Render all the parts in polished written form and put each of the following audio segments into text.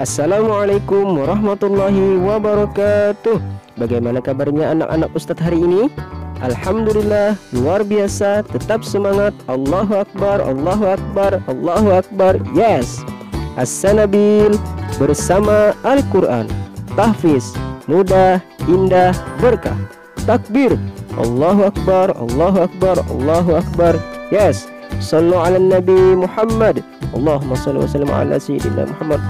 Assalamualaikum warahmatullahi wabarakatuh. Bagaimana kabarnya anak-anak Ustadz hari ini? Alhamdulillah, luar biasa, tetap semangat. Allahu Akbar, Allahu Akbar, Allahu Akbar. Yes, As-Sanabil bersama Al-Quran. Tahfiz, mudah, indah, berkah. Takbir, Allahu Akbar, Allahu Akbar, Allahu Akbar. Yes, sallu ala Nabi Muhammad. Allahumma salli wa sallim ala Sayyidina Muhammad.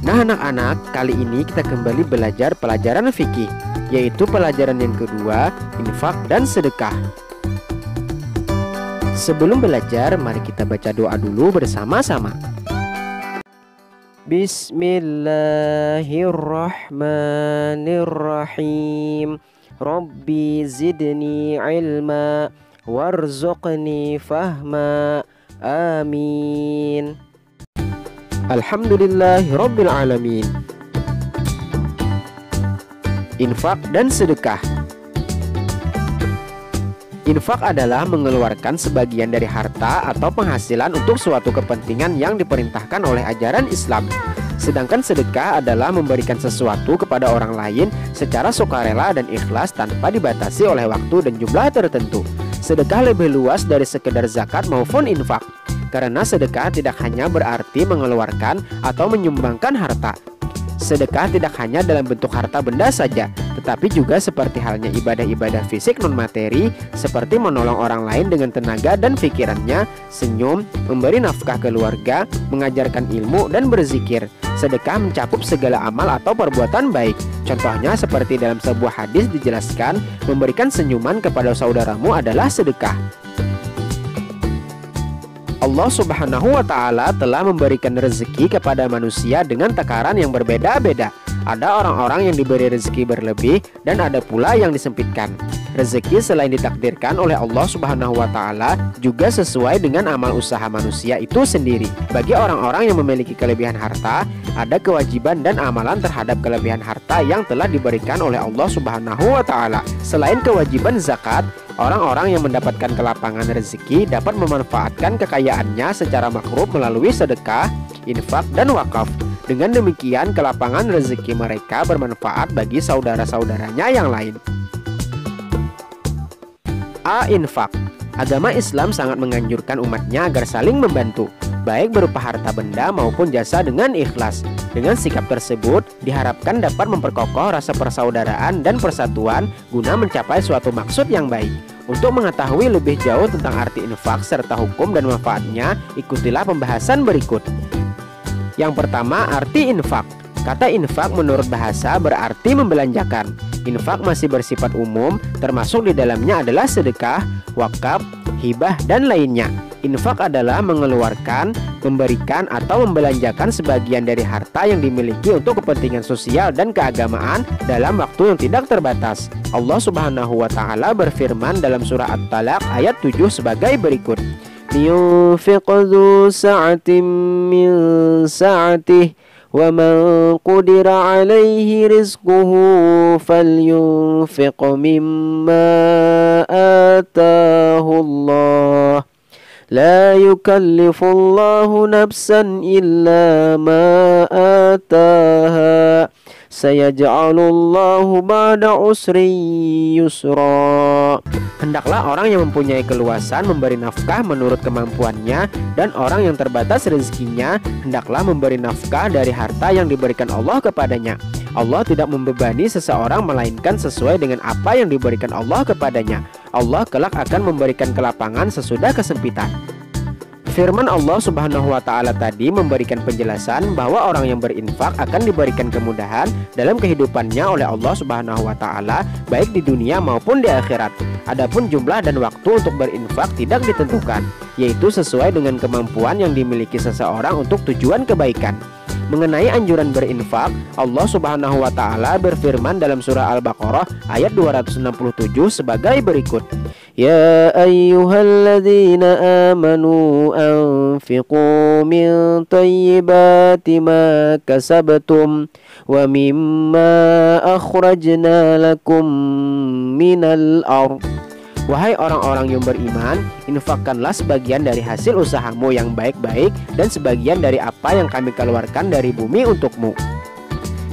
Nah anak-anak, kali ini kita kembali belajar pelajaran fikih, yaitu pelajaran yang kedua, infak dan sedekah. Sebelum belajar, mari kita baca doa dulu bersama-sama. Bismillahirrahmanirrahim. Rabbi zidni ilma warzuqni fahma. Amin. Alhamdulillahirabbil alamin. Infak dan sedekah. Infak adalah mengeluarkan sebagian dari harta atau penghasilan untuk suatu kepentingan yang diperintahkan oleh ajaran Islam. Sedangkan sedekah adalah memberikan sesuatu kepada orang lain secara sukarela dan ikhlas tanpa dibatasi oleh waktu dan jumlah tertentu. Sedekah lebih luas dari sekedar zakat maupun infak, karena sedekah tidak hanya berarti mengeluarkan atau menyumbangkan harta. Sedekah tidak hanya dalam bentuk harta benda saja, tetapi juga seperti halnya ibadah-ibadah fisik non-materi, seperti menolong orang lain dengan tenaga dan pikirannya, senyum, memberi nafkah keluarga, mengajarkan ilmu, dan berzikir. Sedekah mencakup segala amal atau perbuatan baik. Contohnya seperti dalam sebuah hadis dijelaskan, memberikan senyuman kepada saudaramu adalah sedekah. Allah Subhanahu wa Ta'ala telah memberikan rezeki kepada manusia dengan takaran yang berbeda-beda. Ada orang-orang yang diberi rezeki berlebih dan ada pula yang disempitkan. Rezeki selain ditakdirkan oleh Allah Subhanahu wa Ta'ala juga sesuai dengan amal usaha manusia itu sendiri. Bagi orang-orang yang memiliki kelebihan harta, ada kewajiban dan amalan terhadap kelebihan harta yang telah diberikan oleh Allah Subhanahu wa Ta'ala. Selain kewajiban zakat, orang-orang yang mendapatkan kelapangan rezeki dapat memanfaatkan kekayaannya secara makruh melalui sedekah, infak, dan wakaf. Dengan demikian, kelapangan rezeki mereka bermanfaat bagi saudara-saudaranya yang lain. Infak. Agama Islam sangat menganjurkan umatnya agar saling membantu, baik berupa harta benda maupun jasa dengan ikhlas. Dengan sikap tersebut, diharapkan dapat memperkokoh rasa persaudaraan dan persatuan guna mencapai suatu maksud yang baik. Untuk mengetahui lebih jauh tentang arti infak serta hukum dan manfaatnya, ikutilah pembahasan berikut. Yang pertama, arti infak. Kata infak menurut bahasa berarti membelanjakan. Infak masih bersifat umum, termasuk di dalamnya adalah sedekah, wakaf, hibah, dan lainnya. Infak adalah mengeluarkan, memberikan, atau membelanjakan sebagian dari harta yang dimiliki untuk kepentingan sosial dan keagamaan dalam waktu yang tidak terbatas. Allah Subhanahu wa Ta'ala berfirman dalam surah At-Talaq ayat 7 sebagai berikut. Liyunfiq dzu sa'atin min sa'atih wa man qudira 'alaihi rizquhu falyunfiq mimma ataahu Allah. La yukallifullahu nafsan illa ma ataaha. Sayaj'alullahu ba'da usri yusra. Hendaklah orang yang mempunyai keluasan memberi nafkah menurut kemampuannya, dan orang yang terbatas rezekinya hendaklah memberi nafkah dari harta yang diberikan Allah kepadanya. Allah tidak membebani seseorang melainkan sesuai dengan apa yang diberikan Allah kepadanya. Allah kelak akan memberikan kelapangan sesudah kesempitan. Firman Allah Subhanahu wa Ta'ala tadi memberikan penjelasan bahwa orang yang berinfak akan diberikan kemudahan dalam kehidupannya oleh Allah Subhanahu wa Ta'ala, baik di dunia maupun di akhirat. Adapun jumlah dan waktu untuk berinfak tidak ditentukan, yaitu sesuai dengan kemampuan yang dimiliki seseorang untuk tujuan kebaikan. Mengenai anjuran berinfak, Allah Subhanahu wa Ta'ala berfirman dalam surah Al-Baqarah ayat 267 sebagai berikut. Ya ayyuhalladzina amanu anfiqu min thayyibati ma kasabtum wa mimma akhrajna lakum minal ardh Wahai orang-orang yang beriman, infakkanlah sebagian dari hasil usahamu yang baik-baik dan sebagian dari apa yang kami keluarkan dari bumi untukmu.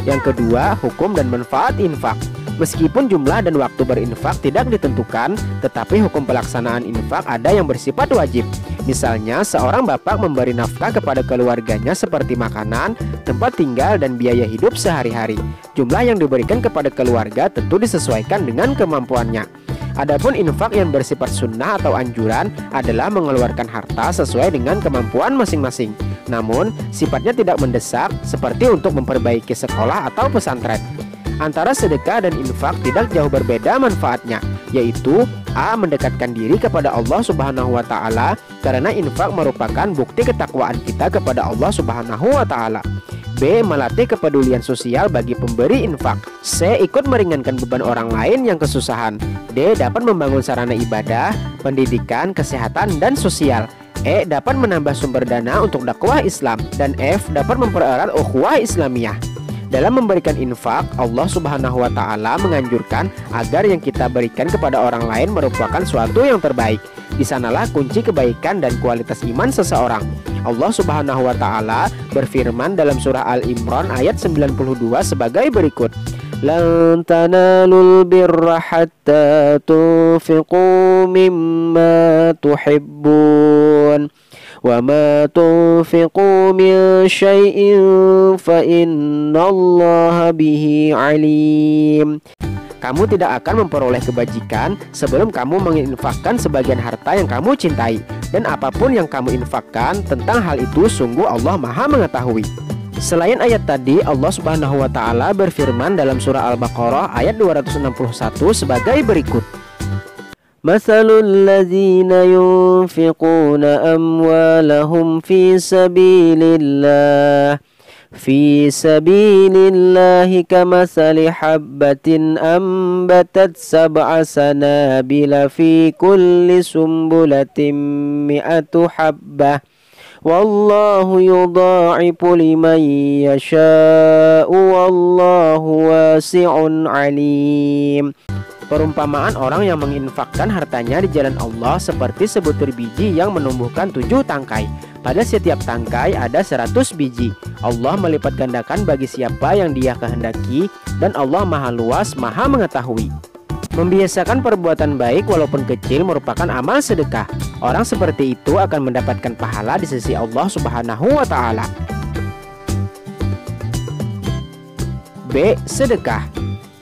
Yang kedua, hukum dan manfaat infak. Meskipun jumlah dan waktu berinfak tidak ditentukan, tetapi hukum pelaksanaan infak ada yang bersifat wajib. Misalnya, seorang bapak memberi nafkah kepada keluarganya seperti makanan, tempat tinggal, dan biaya hidup sehari-hari. Jumlah yang diberikan kepada keluarga tentu disesuaikan dengan kemampuannya. Adapun infak yang bersifat sunnah atau anjuran adalah mengeluarkan harta sesuai dengan kemampuan masing-masing. Namun, sifatnya tidak mendesak seperti untuk memperbaiki sekolah atau pesantren. Antara sedekah dan infak tidak jauh berbeda manfaatnya, yaitu A. Mendekatkan diri kepada Allah Subhanahu wa Ta'ala, karena infak merupakan bukti ketakwaan kita kepada Allah Subhanahu wa Ta'ala. B. Melatih kepedulian sosial bagi pemberi infak. C. Ikut meringankan beban orang lain yang kesusahan. D. Dapat membangun sarana ibadah, pendidikan, kesehatan, dan sosial. E. Dapat menambah sumber dana untuk dakwah Islam. Dan F. Dapat mempererat ukhuwah Islamiyah. Dalam memberikan infak, Allah Subhanahu wa Ta'ala menganjurkan agar yang kita berikan kepada orang lain merupakan suatu yang terbaik. Di sanalah kunci kebaikan dan kualitas iman seseorang. Allah Subhanahu wa Ta'ala berfirman dalam surah Al-Imran ayat 92 sebagai berikut: "Lan tanalul birra hatta tunfiqu mimma tuhibbun. Wa ma tunfiqu min syai'in fa innallaha bihi alim." Kamu tidak akan memperoleh kebajikan sebelum kamu menginfakkan sebagian harta yang kamu cintai. Dan apapun yang kamu infakkan, tentang hal itu sungguh Allah Maha mengetahui. Selain ayat tadi, Allah Subhanahu wa Ta'ala berfirman dalam surah Al-Baqarah ayat 261 sebagai berikut: Mathalul ladzina yunfiquna amwalahum fi sabilillahi kamathali habbatin ambatat sab'a sanabila fi kulli sumbulatin mi'atu habbah wallahu yudha'ifu liman yasha'u wallahu wasi'un alim. Perumpamaan orang yang menginfakkan hartanya di jalan Allah seperti sebutir biji yang menumbuhkan 7 tangkai. Pada setiap tangkai ada 100 biji. Allah melipat gandakan bagi siapa yang Dia kehendaki, dan Allah Maha Luas, Maha Mengetahui. Membiasakan perbuatan baik walaupun kecil merupakan amal sedekah. Orang seperti itu akan mendapatkan pahala di sisi Allah Subhanahu wa Ta'ala. B. Sedekah.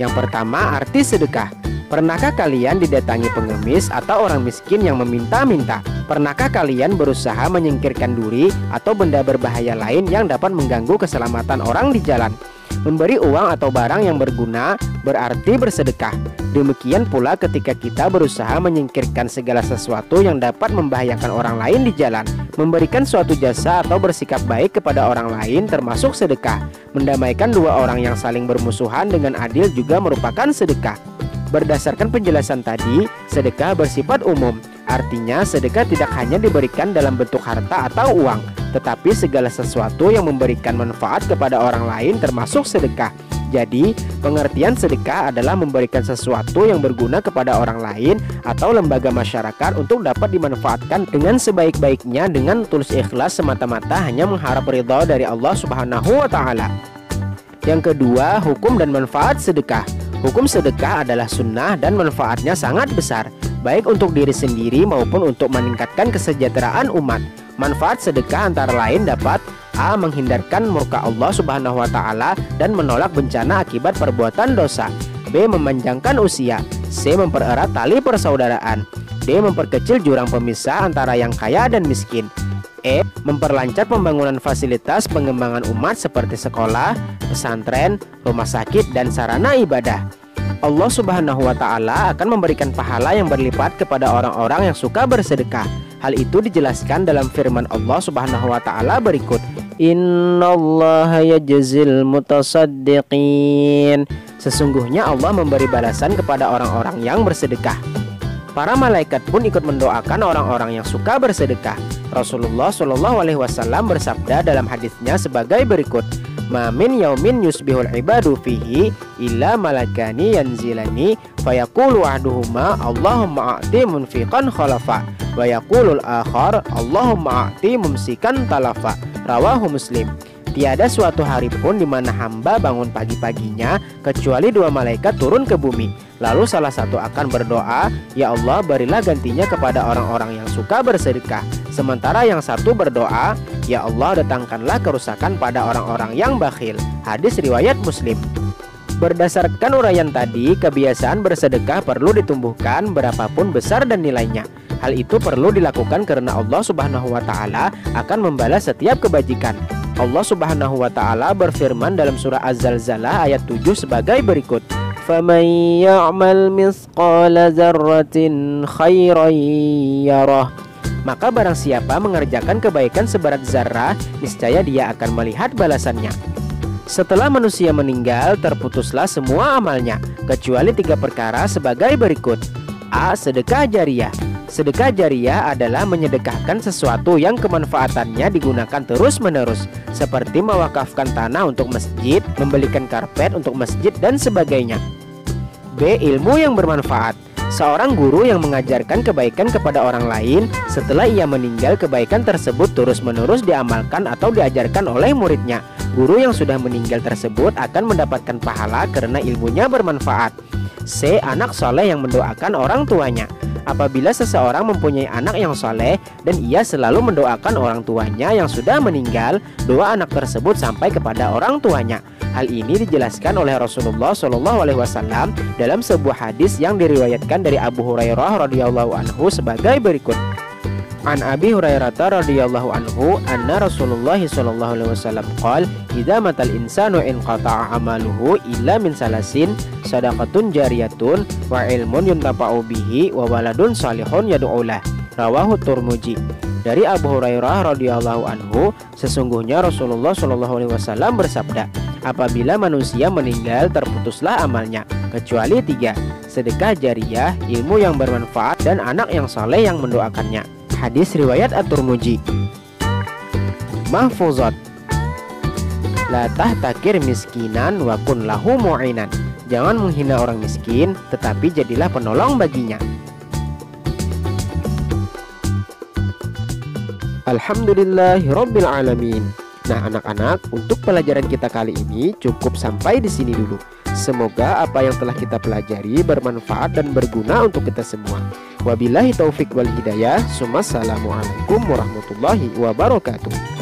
Yang pertama, arti sedekah. Pernahkah kalian didatangi pengemis atau orang miskin yang meminta-minta? Pernahkah kalian berusaha menyingkirkan duri atau benda berbahaya lain yang dapat mengganggu keselamatan orang di jalan? Memberi uang atau barang yang berguna berarti bersedekah. Demikian pula ketika kita berusaha menyingkirkan segala sesuatu yang dapat membahayakan orang lain di jalan. Memberikan suatu jasa atau bersikap baik kepada orang lain termasuk sedekah. Mendamaikan dua orang yang saling bermusuhan dengan adil juga merupakan sedekah. Berdasarkan penjelasan tadi, sedekah bersifat umum. Artinya sedekah tidak hanya diberikan dalam bentuk harta atau uang, tetapi segala sesuatu yang memberikan manfaat kepada orang lain termasuk sedekah. Jadi, pengertian sedekah adalah memberikan sesuatu yang berguna kepada orang lain atau lembaga masyarakat untuk dapat dimanfaatkan dengan sebaik-baiknya dengan tulus ikhlas semata-mata hanya mengharap ridha dari Allah Subhanahu wa Ta'ala. Yang kedua, hukum dan manfaat sedekah. Hukum sedekah adalah sunnah dan manfaatnya sangat besar, baik untuk diri sendiri maupun untuk meningkatkan kesejahteraan umat. Manfaat sedekah antara lain dapat: A. Menghindarkan murka Allah Subhanahu wa Ta'ala dan menolak bencana akibat perbuatan dosa. B. Memanjangkan usia. C. Mempererat tali persaudaraan. D. Memperkecil jurang pemisah antara yang kaya dan miskin. E. Memperlancar pembangunan fasilitas pengembangan umat seperti sekolah, pesantren, rumah sakit, dan sarana ibadah. Allah Subhanahu wa Ta'ala akan memberikan pahala yang berlipat kepada orang-orang yang suka bersedekah. Hal itu dijelaskan dalam firman Allah Subhanahu wa Ta'ala berikut: Innallaha yajzil mutasaddiqin. Sesungguhnya Allah memberi balasan kepada orang-orang yang bersedekah. Para malaikat pun ikut mendoakan orang-orang yang suka bersedekah. Rasulullah SAW bersabda dalam hadisnya sebagai berikut: ma min yaumin yusbihul ibadu fihi illa malakani yanzilani fayaqulu ahduhuma Allahumma a'ti munfiqan khalafa wa yaqulul akhar Allahumma a'ti mumsikan talafa. Rawahu Muslim. Tiada suatu hari pun di mana hamba bangun pagi-paginya kecuali dua malaikat turun ke bumi. Lalu salah satu akan berdoa, "Ya Allah, berilah gantinya kepada orang-orang yang suka bersedekah." Sementara yang satu berdoa, "Ya Allah, datangkanlah kerusakan pada orang-orang yang bakhil." Hadis riwayat Muslim. Berdasarkan uraian tadi, kebiasaan bersedekah perlu ditumbuhkan berapapun besar dan nilainya. Hal itu perlu dilakukan karena Allah Subhanahu wa taala akan membalas setiap kebajikan. Allah Subhanahu wa taala berfirman dalam surah Az-Zalzalah ayat 7 sebagai berikut. "Faman ya'mal mithqala dzarratin khairan yarah." Maka barang siapa mengerjakan kebaikan seberat zarah, niscaya dia akan melihat balasannya. Setelah manusia meninggal, terputuslah semua amalnya, kecuali 3 perkara sebagai berikut. A. Sedekah jariyah. Sedekah jariyah adalah menyedekahkan sesuatu yang kemanfaatannya digunakan terus-menerus, seperti mewakafkan tanah untuk masjid, membelikan karpet untuk masjid, dan sebagainya. B. Ilmu yang bermanfaat. Seorang guru yang mengajarkan kebaikan kepada orang lain, setelah ia meninggal kebaikan tersebut terus-menerus diamalkan atau diajarkan oleh muridnya. Guru yang sudah meninggal tersebut akan mendapatkan pahala karena ilmunya bermanfaat. C. Anak soleh yang mendoakan orang tuanya. Apabila seseorang mempunyai anak yang soleh dan ia selalu mendoakan orang tuanya yang sudah meninggal, doa anak tersebut sampai kepada orang tuanya. Hal ini dijelaskan oleh Rasulullah SAW dalam sebuah hadis yang diriwayatkan dari Abu Hurairah radhiyallahu anhu sebagai berikut. An Abi Hurairah radhiyallahu anhu anna Rasulullah sallallahu alaihi wasallam qala idza matal insanu inqata'a amaluhu illa min salasin shadaqatun jariyatun wa ilmun yuntafa'u bihi wa waladun salihun yad'u lah. Rawahu Tirmidzi. Dari Abu Hurairah radhiyallahu anhu, sesungguhnya Rasulullah sallallahu alaihi wasallam bersabda, apabila manusia meninggal terputuslah amalnya kecuali 3, sedekah jariyah, ilmu yang bermanfaat, dan anak yang saleh yang mendoakannya. Hadis riwayat At-Tirmidzi. Mahfuzat. La tahtakir miskinan wa kun lahu mu'inan. Jangan menghina orang miskin, tetapi jadilah penolong baginya. Alhamdulillahirabbil alamin. Nah, anak-anak, untuk pelajaran kita kali ini cukup sampai di sini dulu. Semoga apa yang telah kita pelajari bermanfaat dan berguna untuk kita semua. Wabillahi taufik wal hidayah. Assalamualaikum warahmatullahi wabarakatuh.